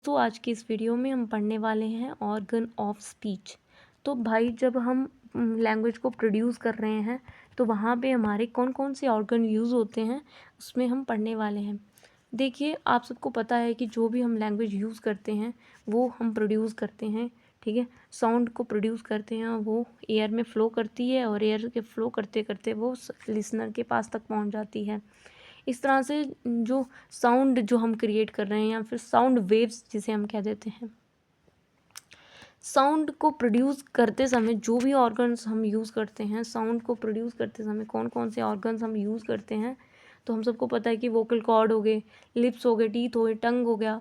दोस्तों आज की इस वीडियो में हम पढ़ने वाले हैं ऑर्गन ऑफ स्पीच। तो भाई जब हम लैंग्वेज को प्रोड्यूस कर रहे हैं तो वहाँ पे हमारे कौन कौन से ऑर्गन यूज़ होते हैं उसमें हम पढ़ने वाले हैं। देखिए आप सबको पता है कि जो भी हम लैंग्वेज यूज़ करते हैं वो हम प्रोड्यूस करते हैं, ठीक है। साउंड को प्रोड्यूस करते हैं, वो एयर में फ़्लो करती है और एयर के फ़्लो करते करते वो लिसनर के पास तक पहुँच जाती है। इस तरह से जो साउंड जो हम क्रिएट कर रहे हैं या फिर साउंड वेव्स जिसे हम कह देते हैं, साउंड को प्रोड्यूस करते समय जो भी ऑर्गन्स हम यूज़ करते हैं, साउंड को प्रोड्यूस करते समय कौन कौन से ऑर्गन्स हम यूज़ करते हैं, तो हम सबको पता है कि वोकल कॉर्ड हो गए, लिप्स हो गए, टीथ हो गए, टंग हो गया,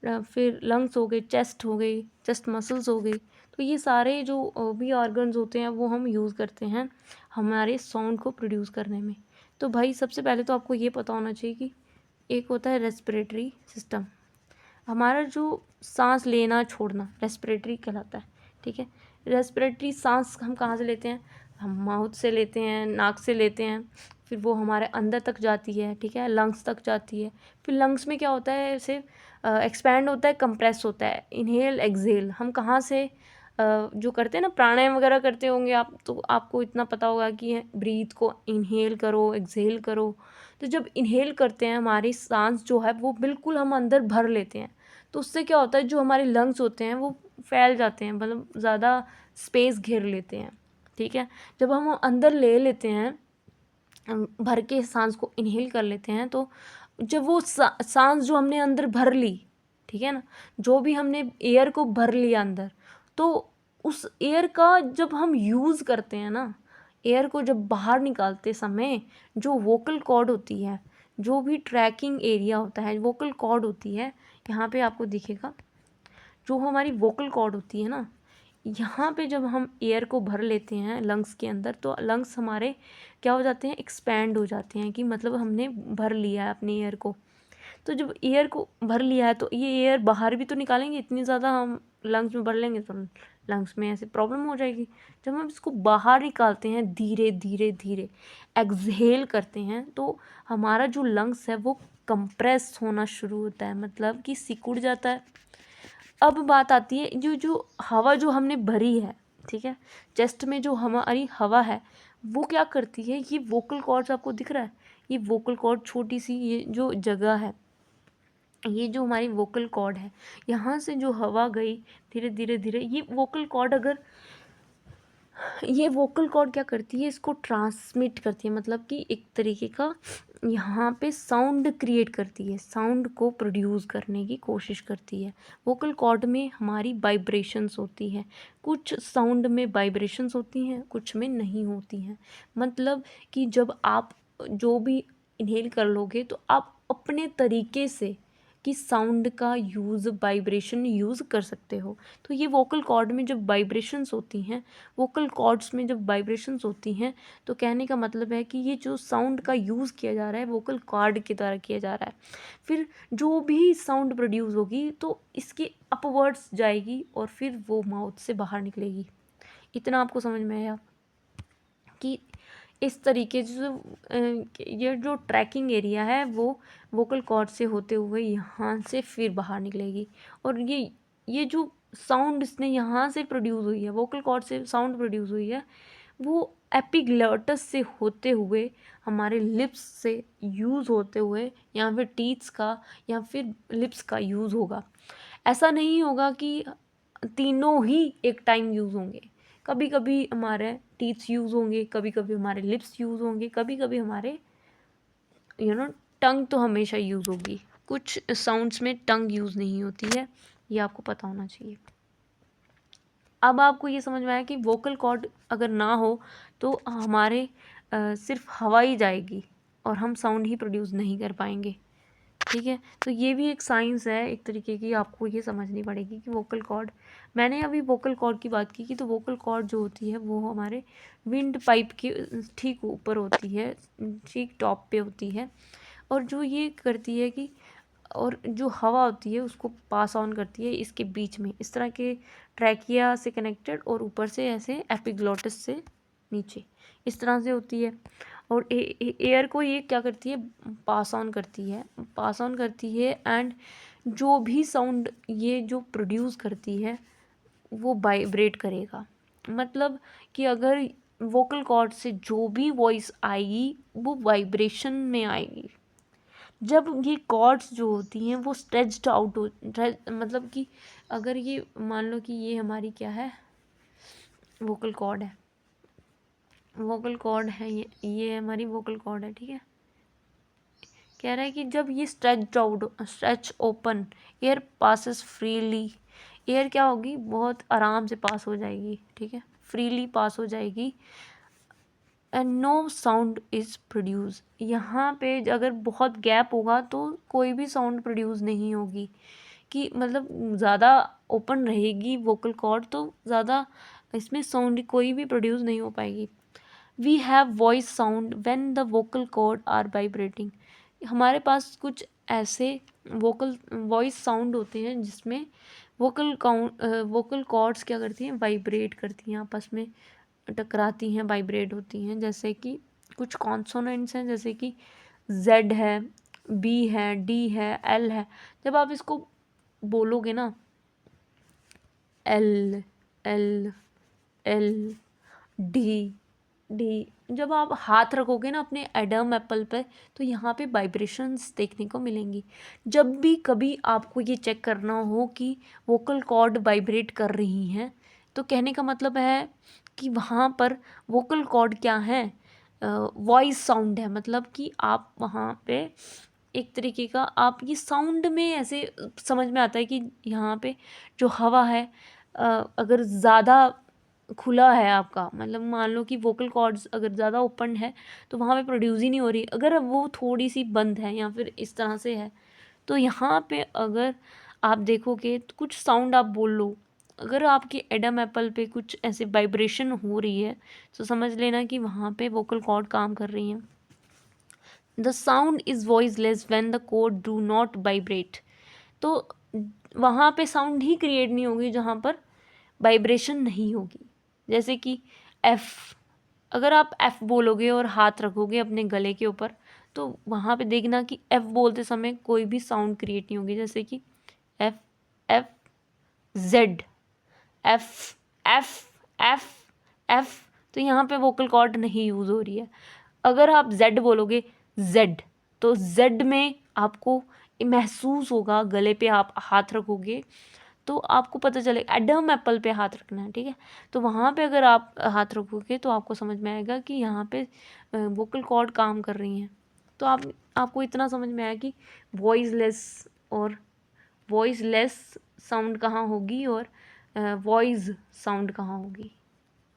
फिर लंग्स हो गए, चेस्ट हो गई, चेस्ट मसल्स हो गई। तो ये सारे जो भी ऑर्गन्स होते हैं वो हम यूज़ करते हैं हमारे साउंड को प्रोड्यूस करने में। तो भाई सबसे पहले तो आपको ये पता होना चाहिए कि एक होता है रेस्पिरेटरी सिस्टम, हमारा जो सांस लेना छोड़ना रेस्पिरेटरी कहलाता है, ठीक है। रेस्पिरेटरी सांस हम कहाँ से लेते हैं, हम माउथ से लेते हैं, नाक से लेते हैं, फिर वो हमारे अंदर तक जाती है, ठीक है, लंग्स तक जाती है। फिर लंग्स में क्या होता है, ऐसे एक्सपैंड होता है, कंप्रेस होता है, इनहेल एक्सहेल। हम कहाँ से जो करते हैं ना, प्राणायाम वगैरह करते होंगे आप, तो आपको इतना पता होगा कि ब्रीथ को इनहेल करो, एक्सहेल करो। तो जब इनहेल करते हैं हमारी सांस जो है वो बिल्कुल हम अंदर भर लेते हैं, तो उससे क्या होता है, जो हमारे लंग्स होते हैं वो फैल जाते हैं, मतलब ज़्यादा स्पेस घेर लेते हैं, ठीक है। जब हम अंदर ले लेते हैं, भर के सांस को इनहेल कर लेते हैं, तो जब वो सांस जो हमने अंदर भर ली, ठीक है ना, जो भी हमने एयर को भर लिया अंदर, तो उस एयर का जब हम यूज़ करते हैं ना, एयर को जब बाहर निकालते समय जो वोकल कॉर्ड होती है, जो भी ट्रैकिंग एरिया होता है, वोकल कॉर्ड होती है, यहाँ पे आपको दिखेगा जो हमारी वोकल कॉर्ड होती है ना, यहाँ पे जब हम एयर को भर लेते हैं लंग्स के अंदर, तो लंग्स हमारे क्या हो जाते हैं, एक्सपैंड हो जाते हैं, कि मतलब हमने भर लिया है अपने एयर को। तो जब एयर को भर लिया है तो ये एयर बाहर भी तो निकालेंगे, इतनी ज़्यादा हम लंग्स में भर लेंगे तो लंग्स में ऐसे प्रॉब्लम हो जाएगी। जब हम इसको बाहर निकालते हैं, धीरे धीरे धीरे एक्सहेल करते हैं, तो हमारा जो लंग्स है वो कंप्रेस होना शुरू होता है, मतलब कि सिकुड़ जाता है। अब बात आती है जो जो हवा जो हमने भरी है, ठीक है, चेस्ट में जो हमारी हवा है वो क्या करती है, ये वोकल कॉर्ड्स आपको दिख रहा है, ये वोकल कॉर्ड छोटी सी ये जो जगह है, ये जो हमारी वोकल कॉर्ड है, यहाँ से जो हवा गई धीरे धीरे धीरे, ये वोकल कॉर्ड अगर ये वोकल कॉर्ड क्या करती है, इसको ट्रांसमिट करती है, मतलब कि एक तरीके का यहाँ पे साउंड क्रिएट करती है, साउंड को प्रोड्यूस करने की कोशिश करती है। वोकल कॉर्ड में हमारी वाइब्रेशंस होती है, कुछ साउंड में वाइब्रेशंस होती हैं, कुछ में नहीं होती हैं। मतलब कि जब आप जो भी इनहेल कर लोगे तो आप अपने तरीके से कि साउंड का यूज़, वाइब्रेशन यूज़ कर सकते हो। तो ये वोकल कॉर्ड में जब वाइब्रेशंस होती हैं, वोकल कॉर्ड्स में जब वाइब्रेशंस होती हैं, तो कहने का मतलब है कि ये जो साउंड का यूज़ किया जा रहा है वोकल कॉर्ड के द्वारा किया जा रहा है। फिर जो भी साउंड प्रोड्यूस होगी तो इसके अपवर्ड्स जाएगी और फिर वो माउथ से बाहर निकलेगी। इतना आपको समझ में आया कि इस तरीके से ये जो ट्रैकिंग एरिया है वो वोकल कॉर्ड से होते हुए यहाँ से फिर बाहर निकलेगी। और ये जो साउंड इसने यहाँ से प्रोड्यूस हुई है, वोकल कॉर्ड से साउंड प्रोड्यूस हुई है, वो एपिग्लॉटस से होते हुए हमारे लिप्स से यूज़ होते हुए या फिर टीथ्स का या फिर लिप्स का यूज़ होगा। ऐसा नहीं होगा कि तीनों ही एक टाइम यूज़ होंगे, कभी कभी हमारे टीथ्स यूज़ होंगे, कभी कभी हमारे लिप्स यूज़ होंगे, कभी कभी हमारे टंग तो हमेशा यूज़ होगी। कुछ साउंड्स में टंग यूज़ नहीं होती है, ये आपको पता होना चाहिए। अब आपको ये समझ में आया कि वोकल कॉर्ड अगर ना हो तो हमारे सिर्फ हवा ही जाएगी और हम साउंड ही प्रोड्यूस नहीं कर पाएंगे, ठीक है। तो ये भी एक साइंस है एक तरीके की, आपको ये समझनी पड़ेगी कि वोकल कॉर्ड, मैंने अभी वोकल कॉर्ड की बात की तो वोकल कॉर्ड जो होती है वो हमारे विंड पाइप के ठीक ऊपर होती है, ठीक टॉप पे होती है, और जो ये करती है कि और जो हवा होती है उसको पास ऑन करती है इसके बीच में, इस तरह के ट्रैकिया से कनेक्टेड, और ऊपर से ऐसे एपिग्लॉटिस से नीचे इस तरह से होती है। और एयर को ये क्या करती है, पास ऑन करती है, पास ऑन करती है, एंड जो भी साउंड ये जो प्रोड्यूस करती है वो वाइब्रेट करेगा। मतलब कि अगर वोकल कॉर्ड से जो भी वॉइस आएगी वो वाइब्रेशन में आएगी। जब ये कॉर्ड्स जो होती हैं वो स्ट्रेच्ड आउट हो, मतलब कि अगर ये मान लो कि ये हमारी क्या है, वोकल कॉर्ड है, वोकल कॉर्ड है, ये हमारी वोकल कॉर्ड है, ठीक है। कह रहा है कि जब ये stretch open, air passes freely, air क्या होगी, बहुत आराम से पास हो जाएगी, ठीक है, फ्रीली पास हो जाएगी, and no sound is produce. यहाँ पे अगर बहुत गैप होगा तो कोई भी साउंड प्रोड्यूस नहीं होगी, कि मतलब ज़्यादा ओपन रहेगी वोकल कॉर्ड तो ज़्यादा इसमें साउंड कोई भी प्रोड्यूस नहीं हो पाएगी। We have voice sound when the vocal cord are vibrating. हमारे पास कुछ ऐसे वोकल वॉइस साउंड होते हैं जिसमें वोकल कॉर्ड्स क्या करती हैं, वाइब्रेट करती हैं, आपस में टकराती हैं, वाइब्रेट होती हैं। जैसे कि कुछ कॉन्सोनेंट्स हैं, जैसे कि जेड है, बी है, डी है, एल है। जब आप इसको बोलोगे ना, L L L D D, जब आप हाथ रखोगे ना अपने एडम एप्पल पे तो यहाँ पे वाइब्रेशंस देखने को मिलेंगी। जब भी कभी आपको ये चेक करना हो कि वोकल कॉर्ड वाइब्रेट कर रही हैं तो कहने का मतलब है कि वहाँ पर वोकल कॉर्ड क्या है, वॉइस साउंड है। मतलब कि आप वहाँ पे एक तरीके का आप ये साउंड में ऐसे समझ में आता है कि यहाँ पे जो हवा है अगर ज़्यादा खुला है आपका, मतलब मान लो कि वोकल कॉर्ड्स अगर ज़्यादा ओपन है तो वहाँ पे प्रोड्यूस ही नहीं हो रही। अगर वो थोड़ी सी बंद है या फिर इस तरह से है तो यहाँ पे अगर आप देखोगे तो कुछ साउंड आप बोल लो, अगर आपके एडम एप्पल पे कुछ ऐसे वाइब्रेशन हो रही है तो समझ लेना कि वहाँ पे वोकल कॉर्ड काम कर रही हैं। The sound is voiceless when the cord do not vibrate. तो वहाँ पे साउंड ही क्रिएट नहीं होगी जहाँ पर वाइब्रेशन नहीं होगी। जैसे कि एफ़, अगर आप एफ़ बोलोगे और हाथ रखोगे अपने गले के ऊपर तो वहाँ पे देखना कि एफ़ बोलते समय कोई भी साउंड क्रिएट नहीं होगी। जैसे कि F F Z, F F F F, तो यहाँ पे वोकल कॉर्ड नहीं यूज़ हो रही है। अगर आप जेड बोलोगे जेड, तो जेड में आपको महसूस होगा, गले पे आप हाथ रखोगे तो आपको पता चलेगा, एडम एप्पल पे हाथ रखना है, ठीक है। तो वहाँ पे अगर आप हाथ रखोगे तो आपको समझ में आएगा कि यहाँ पे वोकल कॉर्ड काम कर रही हैं। तो आपको इतना समझ में आया कि वॉइसलेस और वॉइसलेस साउंड कहाँ होगी और वॉइस साउंड कहाँ होगी,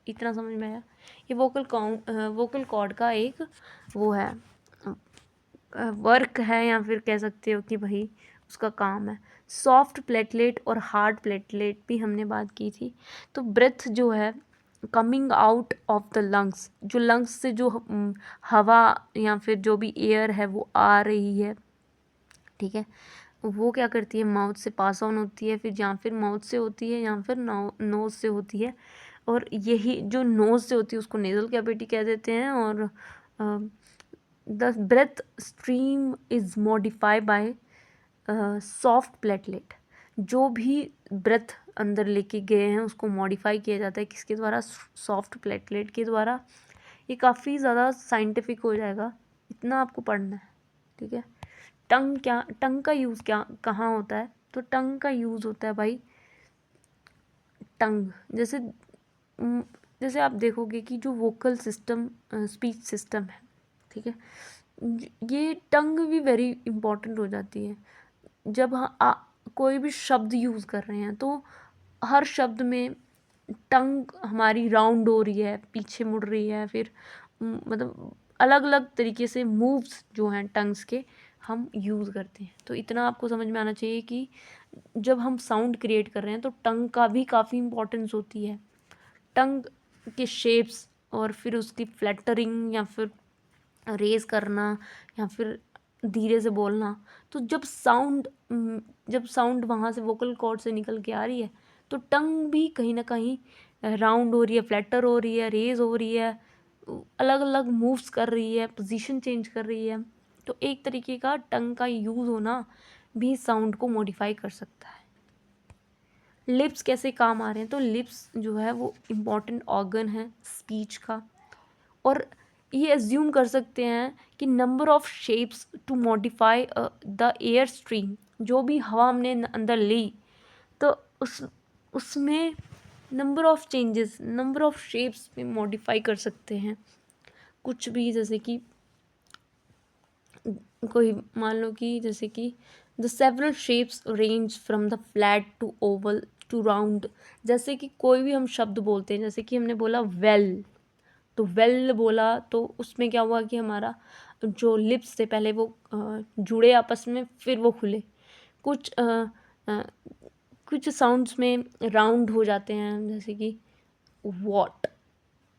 इतना समझ में आया। ये वोकल कॉर्ड का एक वो है, वर्क है, या फिर कह सकते हो कि भाई उसका काम है। सॉफ्ट प्लेटलेट और हार्ड प्लेटलेट भी हमने बात की थी। तो ब्रेथ जो है coming out of the lungs, जो लंग्स से जो हवा या फिर जो भी एयर है वो आ रही है, ठीक है, वो क्या करती है, माउथ से पास ऑन होती है, फिर या फिर माउथ से होती है या फिर नोज़ से होती है। और यही जो नोज़ से होती है उसको नेज़ल कैविटी कह देते हैं। और the breath stream is modify by soft platelet. जो भी ब्रेथ अंदर लेके गए हैं उसको मॉडिफाई किया जाता है किसके द्वारा, सॉफ्ट प्लेटलेट के द्वारा। ये काफ़ी ज़्यादा साइंटिफिक हो जाएगा, इतना आपको पढ़ना है, ठीक है। टंग का यूज़ क्या कहाँ होता है, तो टंग का यूज़ होता है भाई, टंग जैसे आप देखोगे कि जो वोकल सिस्टम स्पीच सिस्टम है, ठीक है, ये टंग भी वेरी इम्पॉर्टेंट हो जाती है। जब कोई भी शब्द यूज़ कर रहे हैं तो हर शब्द में टंग हमारी राउंड हो रही है, पीछे मुड़ रही है, फिर मतलब अलग अलग तरीके से मूव्स जो हैं टंग्स के हम यूज़ करते हैं। तो इतना आपको समझ में आना चाहिए कि जब हम साउंड क्रिएट कर रहे हैं तो टंग का भी काफ़ी इम्पोर्टेंस होती है। टंग के शेप्स और फिर उसकी फ्लैटरिंग या फिर रेज करना या फिर धीरे से बोलना। तो जब साउंड वहाँ से वोकल कॉर्ड से निकल के आ रही है तो टंग भी कहीं ना कहीं राउंड हो रही है, फ्लैटर हो रही है, रेज हो रही है, अलग अलग मूव्स कर रही है, पोजीशन चेंज कर रही है। तो एक तरीके का टंग का यूज़ होना भी साउंड को मॉडिफाई कर सकता है। लिप्स कैसे काम आ रहे हैं, तो लिप्स जो है वो इम्पॉर्टेंट ऑर्गन है स्पीच का, और ये एज्यूम कर सकते हैं कि number of shapes to modify the air stream, जो भी हवा हमने अंदर ली तो उसमें number of changes, number of shapes में मॉडिफाई कर सकते हैं कुछ भी, जैसे कि कोई मान लो कि जैसे कि the several shapes range from the flat to oval to round. जैसे कि कोई भी हम शब्द बोलते हैं, जैसे कि हमने बोला वेल, तो वेल बोला तो उसमें क्या हुआ कि हमारा जो लिप्स थे पहले वो जुड़े आपस में, फिर वो खुले। कुछ कुछ साउंड्स में राउंड हो जाते हैं, जैसे कि वॉट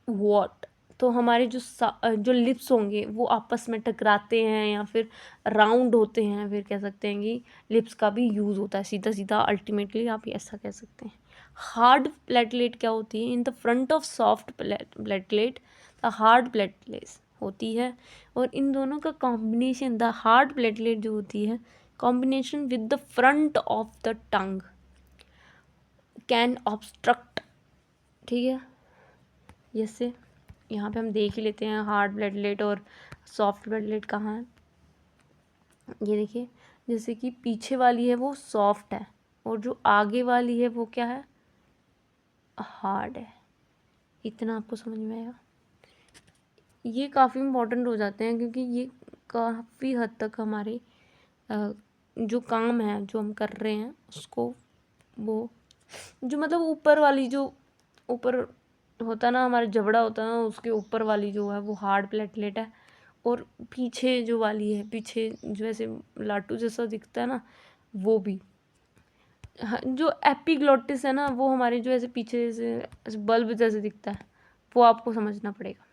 वॉट, तो हमारे जो लिप्स होंगे वो आपस में टकराते हैं या फिर राउंड होते हैं, फिर कह सकते हैं कि लिप्स का भी यूज़ होता है सीधा सीधा, अल्टीमेटली आप ऐसा कह सकते हैं। हार्ड प्लेटलेट क्या होती है, in the front of soft platelet the hard platelet होती है, और इन दोनों का कॉम्बिनेशन, द हार्ड प्लेटलेट जो होती है combination with the front of the tongue can obstruct, ठीक है। जैसे यहाँ पे हम देख ही लेते हैं हार्ड प्लेटलेट और सॉफ्ट प्लेटलेट कहाँ है। ये देखिए, जैसे कि पीछे वाली है वो सॉफ्ट है, और जो आगे वाली है वो क्या है, हार्ड है। इतना आपको समझ में आएगा। ये काफ़ी इम्पोर्टेंट हो जाते हैं, क्योंकि ये काफ़ी हद तक हमारे जो काम है जो हम कर रहे हैं उसको, वो जो मतलब ऊपर वाली जो ऊपर होता है ना, हमारा जबड़ा होता है ना, उसके ऊपर वाली जो है वो हार्ड प्लेटलेट है, और पीछे जो वाली है, पीछे जो ऐसे लाटू जैसा दिखता है ना, वो भी जो एपिग्लोटिस है ना, वो हमारे जो ऐसे पीछे से बल्ब जैसे दिखता है, वो आपको समझना पड़ेगा।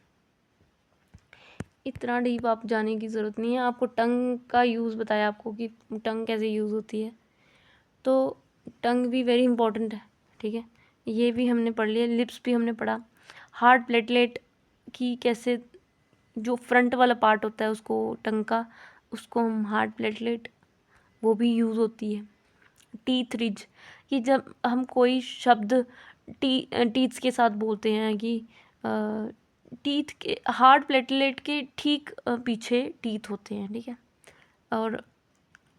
इतना डीप आप जाने की ज़रूरत नहीं है। आपको टंग का यूज़ बताया आपको कि टंग कैसे यूज़ होती है, तो टंग भी वेरी इंपॉर्टेंट है, ठीक है। ये भी हमने पढ़ लिया, लिप्स भी हमने पढ़ा। हार्ड प्लेटलेट की कैसे, जो फ्रंट वाला पार्ट होता है उसको टंग का, उसको हम हार्ड प्लेटलेट, वो भी यूज़ होती है। टीथ रिज, कि जब हम कोई शब्द टीथ्स के साथ बोलते हैं कि टीथ के हार्ड प्लेटलेट के ठीक पीछे टीथ होते हैं, ठीक है। और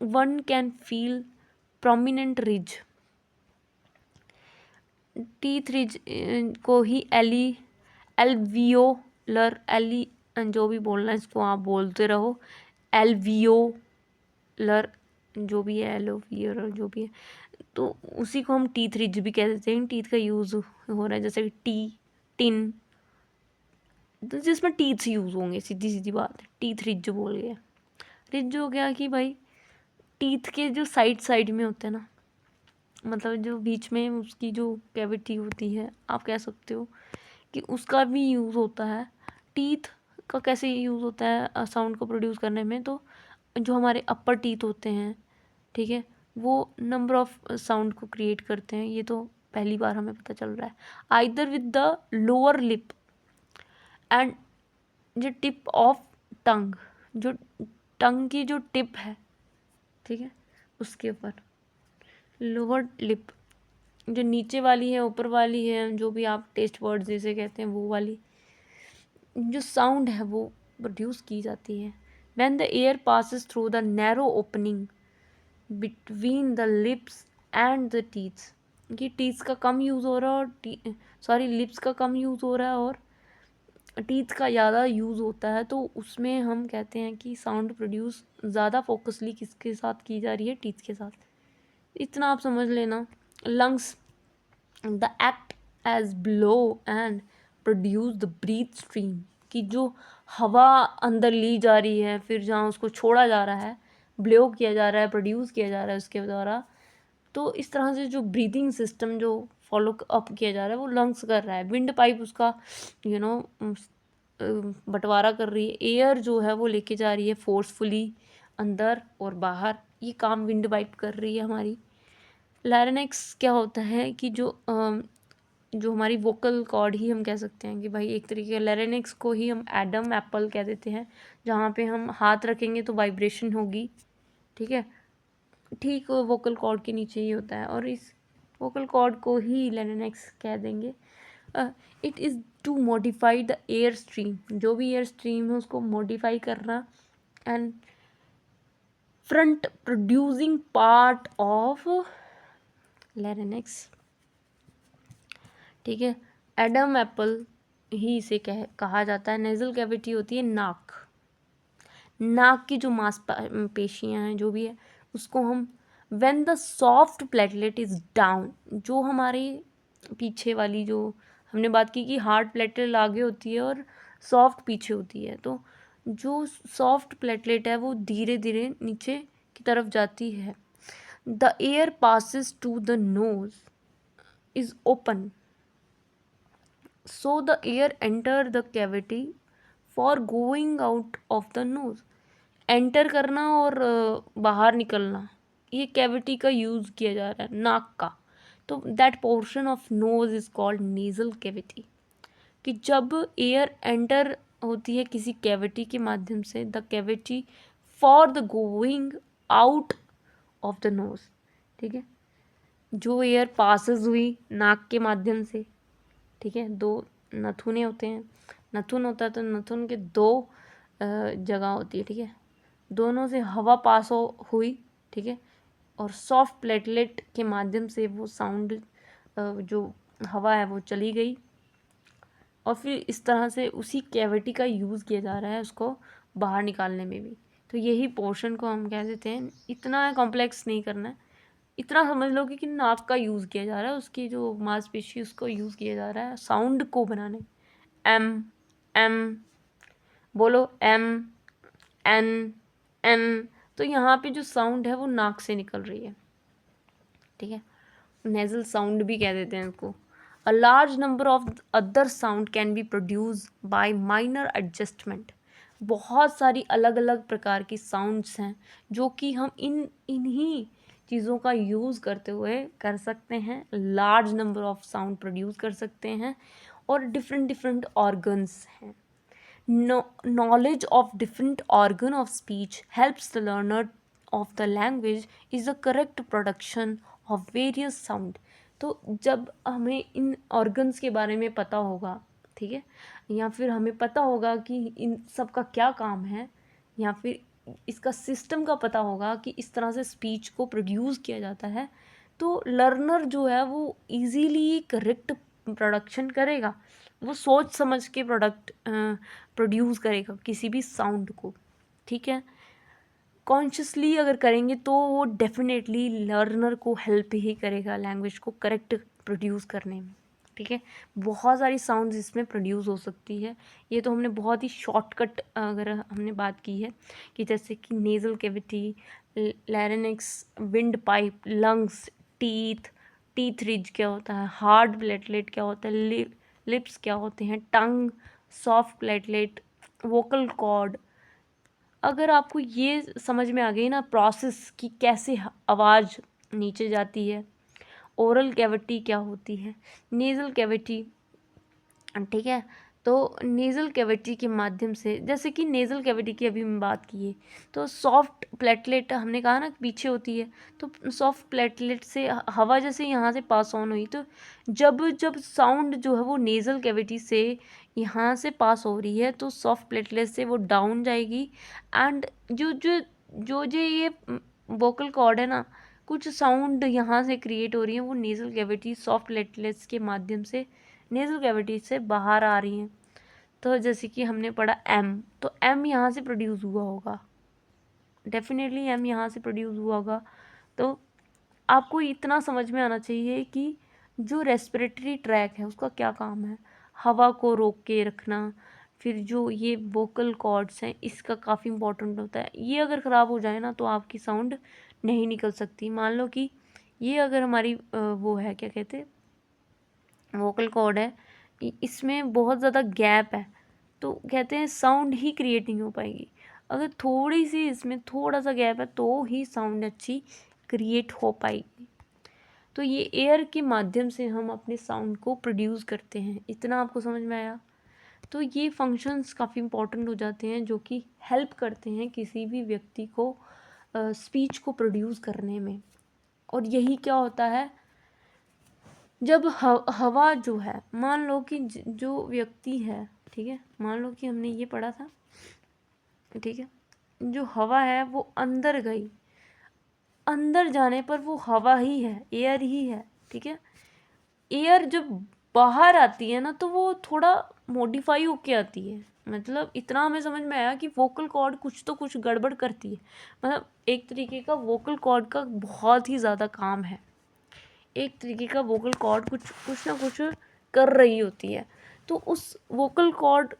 one can feel prominent ridge, teeth ridge को ही एल्वियोलर, जो भी बोलना है इसको आप बोलते रहो, एल्वियोलर जो भी है, एलोवियर जो भी है, तो उसी को हम टीथ रिज भी कह देते हैं। टीथ का यूज़ हो रहा है, जैसे कि टिन, तो जिसमें टीथ यूज़ होंगे, सीधी सीधी बात है। टीथ रिज जो बोल गया, रिज हो गया कि भाई टीथ के जो साइड साइड में होते हैं ना, मतलब जो बीच में उसकी जो कैविटी होती है, आप कह सकते हो कि उसका भी यूज़ होता है। टीथ का कैसे यूज़ होता है साउंड को प्रोड्यूस करने में, तो जो हमारे अपर टीथ होते हैं, ठीक है, वो नंबर ऑफ साउंड को क्रिएट करते हैं। ये तो पहली बार हमें पता चल रहा है। Either with the lower lip and जो टिप ऑफ टंग, जो टंग की जो टिप है, ठीक है, उसके ऊपर लोअर लिप, जो नीचे वाली है ऊपर वाली है, जो भी आप टेस्ट वर्ड जैसे कहते हैं, वो वाली जो साउंड है वो प्रोड्यूस की जाती है। When the air passes through the narrow opening between the lips and the teeths, कि टीथ्स का कम यूज़ हो रहा है और लिप्स का कम यूज़ हो रहा है और टीथ का ज़्यादा यूज़ होता है, तो उसमें हम कहते हैं कि साउंड प्रोड्यूस ज़्यादा फोकसली किसके साथ की जा रही है, टीथ के साथ। इतना आप समझ लेना। Lungs the act as blow and produce the breath stream, कि जो हवा अंदर ली जा रही है, फिर जहाँ उसको छोड़ा जा रहा है, ब्लो किया जा रहा है, प्रोड्यूस किया जा रहा है उसके द्वारा, तो इस तरह से जो ब्रीदिंग सिस्टम जो फॉलो अप किया जा रहा है वो लंग्स कर रहा है। विंड पाइप उसका बंटवारा कर रही है, एयर जो है वो लेके जा रही है फोर्सफुली अंदर और बाहर, ये काम विंड पाइप कर रही है हमारी। लैरिंक्स क्या होता है कि जो हमारी वोकल कॉर्ड ही हम कह सकते हैं कि भाई एक तरीके का लैरिंक्स को ही हम एडम एप्पल कह देते हैं, जहाँ पे हम हाथ रखेंगे तो वाइब्रेशन होगी, ठीक है। ठीक वोकल कॉर्ड के नीचे ही होता है, और इस वोकल कॉर्ड को ही लेनेक्स कह देंगे। It is to modify the air stream, जो भी एयर स्ट्रीम है उसको मॉडिफाई करना, and front producing part of larynx, ठीक है। एडम एप्पल ही इसे कहा जाता है। नेजल कैविटी होती है नाक, नाक की जो मांसपेशियां हैं जो भी है उसको हम when the soft platelet is down, जो हमारे पीछे वाली जो हमने बात की कि हार्ड प्लेटलेट आगे होती है और सॉफ्ट पीछे होती है, तो जो सॉफ्ट प्लेटलेट है वो धीरे धीरे नीचे की तरफ जाती है। The air passes to the nose is open, so the air enter the cavity for going out of the nose। Enter करना और बाहर निकलना, ये कैविटी का यूज़ किया जा रहा है नाक का, तो that portion of nose is called nasal cavity. कि जब एयर एंटर होती है किसी कैविटी के माध्यम से, the cavity for the going out of the nose, ठीक है, जो एयर पासिस हुई नाक के माध्यम से, ठीक है, दो नथुने होते हैं, नथुन होता है तो नथुन के दो जगह होती है, ठीक है, दोनों से हवा पास हुई, ठीक है, और सॉफ्ट प्लेटलेट के माध्यम से वो साउंड जो हवा है वो चली गई, और फिर इस तरह से उसी कैविटी का यूज़ किया जा रहा है उसको बाहर निकालने में भी। तो यही पोर्शन को हम कह देते हैं, इतना कॉम्प्लेक्स नहीं करना है, इतना समझ लो कि नाक का यूज़ किया जा रहा है, उसकी जो मांसपेशी उसको यूज़ किया जा रहा है साउंड को बनाने। एम एम बोलो, एम एन एन, तो यहाँ पे जो साउंड है वो नाक से निकल रही है, ठीक है, नेजल साउंड भी कह देते हैं इसको। A large number of other sound can be produce by minor adjustment, बहुत सारी अलग अलग प्रकार की साउंड्स हैं जो कि हम इन्हीं चीज़ों का यूज़ करते हुए कर सकते हैं, large number of sound produce कर सकते हैं, और डिफरेंट डिफरेंट ऑर्गन्स हैं। Knowledge of different organ of speech helps the learner of the language is the correct production of various sound। तो जब हमें इन organs के बारे में पता होगा, ठीक है, या फिर हमें पता होगा कि इन सब का क्या काम है, या फिर इसका सिस्टम का पता होगा कि इस तरह से स्पीच को प्रोड्यूस किया जाता है, तो लर्नर जो है वो इजीली करेक्ट प्रोडक्शन करेगा, वो सोच समझ के प्रोडक्ट प्रोड्यूस करेगा किसी भी साउंड को, ठीक है। कॉन्शियसली अगर करेंगे तो वो डेफिनेटली लर्नर को हेल्प ही करेगा लैंग्वेज को करेक्ट प्रोड्यूस करने में, ठीक है। बहुत सारी साउंड्स इसमें प्रोड्यूस हो सकती है, ये तो हमने बहुत ही शॉर्टकट अगर हमने बात की है कि जैसे कि nasal cavity, larynx, wind pipe, lungs, teeth ridge क्या होता है, हार्ड प्लेटलेट क्या होता है, लिप्स क्या होते हैं, टंग, सॉफ्ट प्लेटलेट, वोकल कॉर्ड। अगर आपको ये समझ में आ गई ना प्रोसेस कि कैसे आवाज़ नीचे जाती है, ओरल कैविटी क्या होती है, नेज़ल कैविटी, ठीक है, तो नेज़ल कैविटी के माध्यम से, जैसे कि नेज़ल कैविटी की अभी मैं बात की है, तो सॉफ्ट प्लेटलेट हमने कहा ना पीछे होती है, तो सॉफ्ट प्लेटलेट से हवा जैसे यहाँ से पास ऑन हुई, तो जब जब साउंड जो है वो नेज़ल कैविटी से यहाँ से पास हो रही है तो सॉफ्ट प्लेटलेट से वो डाउन जाएगी, एंड जो जो जो जो ये वोकल कॉर्ड है ना, कुछ साउंड यहाँ से क्रिएट हो रही है वो नेज़ल कैविटी सॉफ्ट प्लेटलेट्स के माध्यम से नेज़ल कैविटी से बाहर आ रही हैं। तो जैसे कि हमने पढ़ा एम, तो एम यहाँ से प्रोड्यूस हुआ होगा, डेफिनेटली एम यहाँ से प्रोड्यूस हुआ होगा। तो आपको इतना समझ में आना चाहिए कि जो रेस्पिरेटरी ट्रैक है उसका क्या काम है, हवा को रोक के रखना, फिर जो ये वोकल कॉर्ड्स हैं इसका काफ़ी इंपॉर्टेंट होता है, ये अगर ख़राब हो जाए ना तो आपकी साउंड नहीं निकल सकती। मान लो कि ये अगर हमारी वो है क्या कहते हैं वोकल कॉर्ड है, इसमें बहुत ज़्यादा गैप है, तो कहते हैं साउंड ही क्रिएट नहीं हो पाएगी। अगर थोड़ी सी इसमें थोड़ा सा गैप है तो ही साउंड अच्छी क्रिएट हो पाएगी। तो ये एयर के माध्यम से हम अपने साउंड को प्रोड्यूस करते हैं, इतना आपको समझ में आया। तो ये फंक्शंस काफ़ी इंपॉर्टेंट हो जाते हैं जो कि हेल्प करते हैं किसी भी व्यक्ति को स्पीच को प्रोड्यूस करने में। और यही क्या होता है, जब हवा जो है, मान लो कि जो व्यक्ति है, ठीक है, मान लो कि हमने ये पढ़ा था, ठीक है, जो हवा है वो अंदर गई, अंदर जाने पर वो हवा ही है, एयर ही है, ठीक है। एयर जब बाहर आती है ना तो वो थोड़ा मॉडिफाई होके आती है। मतलब इतना हमें समझ में आया कि वोकल कॉर्ड कुछ तो कुछ गड़बड़ करती है। मतलब एक तरीके का वोकल कॉर्ड का बहुत ही ज़्यादा काम है, एक तरीके का वोकल कॉर्ड कुछ ना कुछ कर रही होती है। तो उस वोकल कॉर्ड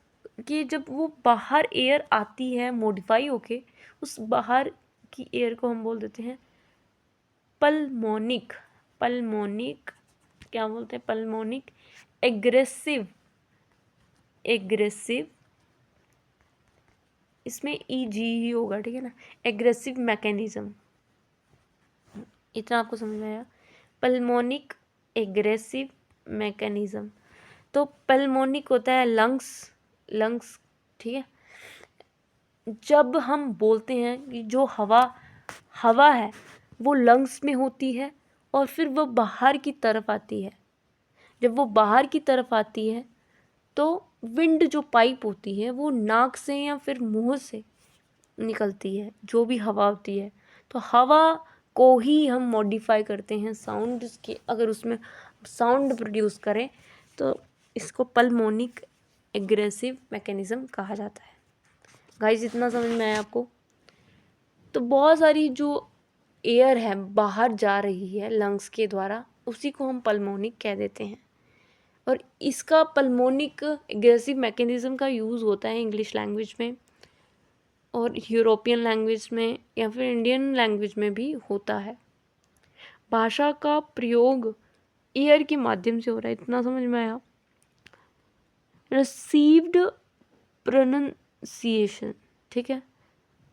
के जब वो बाहर एयर आती है मॉडिफाई होके, उस बाहर की एयर को हम बोल देते हैं पल्मोनिक। पल्मोनिक क्या बोलते हैं, पल्मोनिक एग्रेसिव, एग्रेसिव, इसमें ई जी ही होगा, ठीक है ना, एग्रेसिव मैकेनिज्म। इतना आपको समझ में आया, पल्मोनिक एग्रेसिव मैकेनिज्म। तो पल्मोनिक होता है लंग्स, लंग्स, ठीक है। जब हम बोलते हैं कि जो हवा है वो लंग्स में होती है और फिर वो बाहर की तरफ आती है। जब वो बाहर की तरफ आती है तो विंड जो पाइप होती है वो नाक से या फिर मुंह से निकलती है, जो भी हवा होती है। तो हवा को ही हम मॉडिफाई करते हैं साउंड के, अगर उसमें साउंड प्रोड्यूस करें तो इसको पल्मोनिक एग्रेसिव मैकेनिज्म कहा जाता है। गाइस इतना समझ में आया आपको? तो बहुत सारी जो एयर है बाहर जा रही है लंग्स के द्वारा, उसी को हम पल्मोनिक कह देते हैं। और इसका पल्मोनिक एग्रेसिव मैकेनिज्म का यूज़ होता है इंग्लिश लैंग्वेज में और यूरोपियन लैंग्वेज में या फिर इंडियन लैंग्वेज में भी होता है। भाषा का प्रयोग एयर के माध्यम से हो रहा है, इतना समझ में आया। रिसीव्ड प्रोनंसिएशन, ठीक है।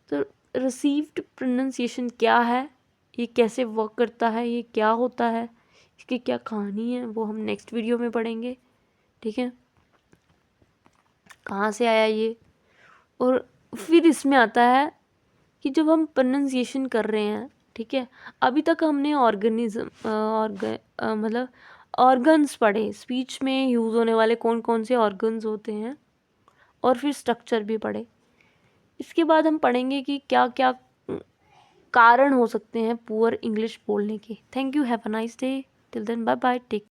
तो रिसीव्ड प्रोनंसिएशन क्या है, ये कैसे वर्क करता है, ये क्या होता है, इसकी क्या कहानी है, वो हम नेक्स्ट वीडियो में पढ़ेंगे, ठीक है। कहाँ से आया ये, और फिर इसमें आता है कि जब हम प्रोनंसिएशन कर रहे हैं, ठीक है, अभी तक हमने मतलब ऑर्गन्स पढ़े, स्पीच में यूज़ होने वाले कौन कौन से ऑर्गन्स होते हैं, और फिर स्ट्रक्चर भी पढ़े। इसके बाद हम पढ़ेंगे कि क्या क्या कारण हो सकते हैं पुअर इंग्लिश बोलने के। Thank you, have a nice day, till then bye bye, take